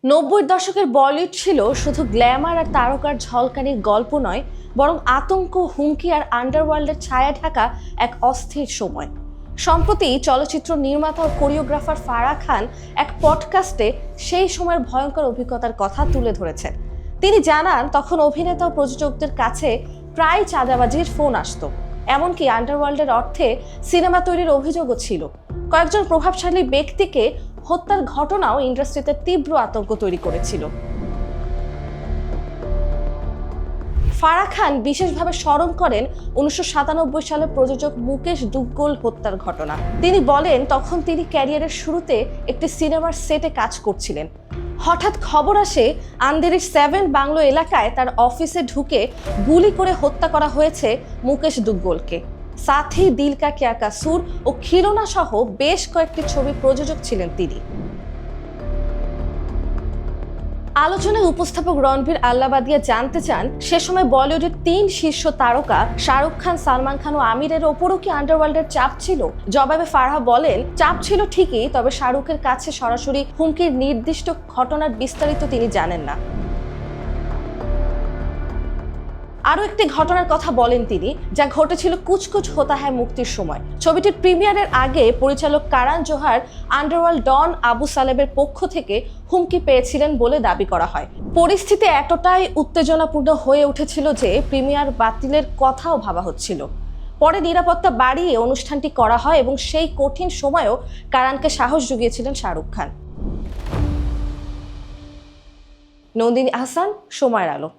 90-এর দশকের বলিউড ছিল শুধু গ্ল্যামার আর তারকার ঝলকানির গল্প নয়, বরং আতঙ্ক, হুমকি আর আন্ডারওয়ার্ল্ডের ছায়া ঢাকা এক অস্থির সময়। সম্প্রতি চলচ্চিত্র নির্মাতা ও কোরিওগ্রাফার ফারাহ খান এক পডকাস্টে সেই সময়ের ভয়ঙ্কর অভিজ্ঞতার কথা তুলে ধরেছেন। তিনি জানান, তখন অভিনেতা ও প্রযোজকদের কাছে প্রায় চাঁদাবাজির ফোন আসতো, এমনকি আন্ডারওয়ার্ল্ডের অর্থে সিনেমা তৈরির অভিযোগও ছিল। কয়েকজন প্রভাবশালী ব্যক্তিকে হত্যার ঘটনাও ইন্ডাস্ট্রিতে তীব্র আতঙ্ক তৈরি করেছিল। ফারাহ খান বিশেষভাবে স্মরণ করেন 1997 সালে প্রযোজক মুকেশ দুগ্গল হত্যার ঘটনা। তিনি বলেন, তখন তিনি ক্যারিয়ারের শুরুতে একটি সিনেমার সেটে কাজ করছিলেন। হঠাৎ খবর আসে আন্ধেরির 7 বাংলো এলাকায় তার অফিসে ঢুকে গুলি করে হত্যা করা হয়েছে মুকেশ দুগ্গলকে। সাথী, দিল কা কিয়া কাসুর ও খিলোনা সহ বেশ কয়েকটি ছবি প্রযোজক ছিলেন তিনি। আলোচনায় উপস্থাপক রণবীর আল্লাবাদিয়া জানতে চান, সে সময় বলিউডের 3 শীর্ষ তারকা শাহরুখ খান, সালমান খান ও আমিরের ওপরও কি আন্ডারওয়ার্ল্ডের চাপ ছিল? জবাবে ফারাহ বলেন, চাপ ছিল ঠিকই, তবে শাহরুখের কাছে সরাসরি হুমকির নির্দিষ্ট ঘটনার বিস্তারিত তিনি জানেন না। আরও একটি ঘটনার কথা বলেন তিনি, যা ঘটেছিল কুছ কুছ হোতা হ্যায় মুক্তির সময়। ছবিটির প্রিমিয়ারের আগে পরিচালক কারণ জোহর আন্ডারওয়ার্ল্ড ডন আবু সালেবের পক্ষ থেকে হুমকি পেয়েছিলেন বলে দাবি করা হয়। পরিস্থিতি এতটাই উত্তেজনাপূর্ণ হয়ে উঠেছিল যে প্রিমিয়ার বাতিলের কথাও ভাবা হচ্ছিল। পরে নিরাপত্তা বাড়িয়ে অনুষ্ঠানটি করা হয় এবং সেই কঠিন সময়েও কারণকে সাহস জুগিয়েছিলেন শাহরুখ খান। নন্দিনী আহসান, সময়ের আলো।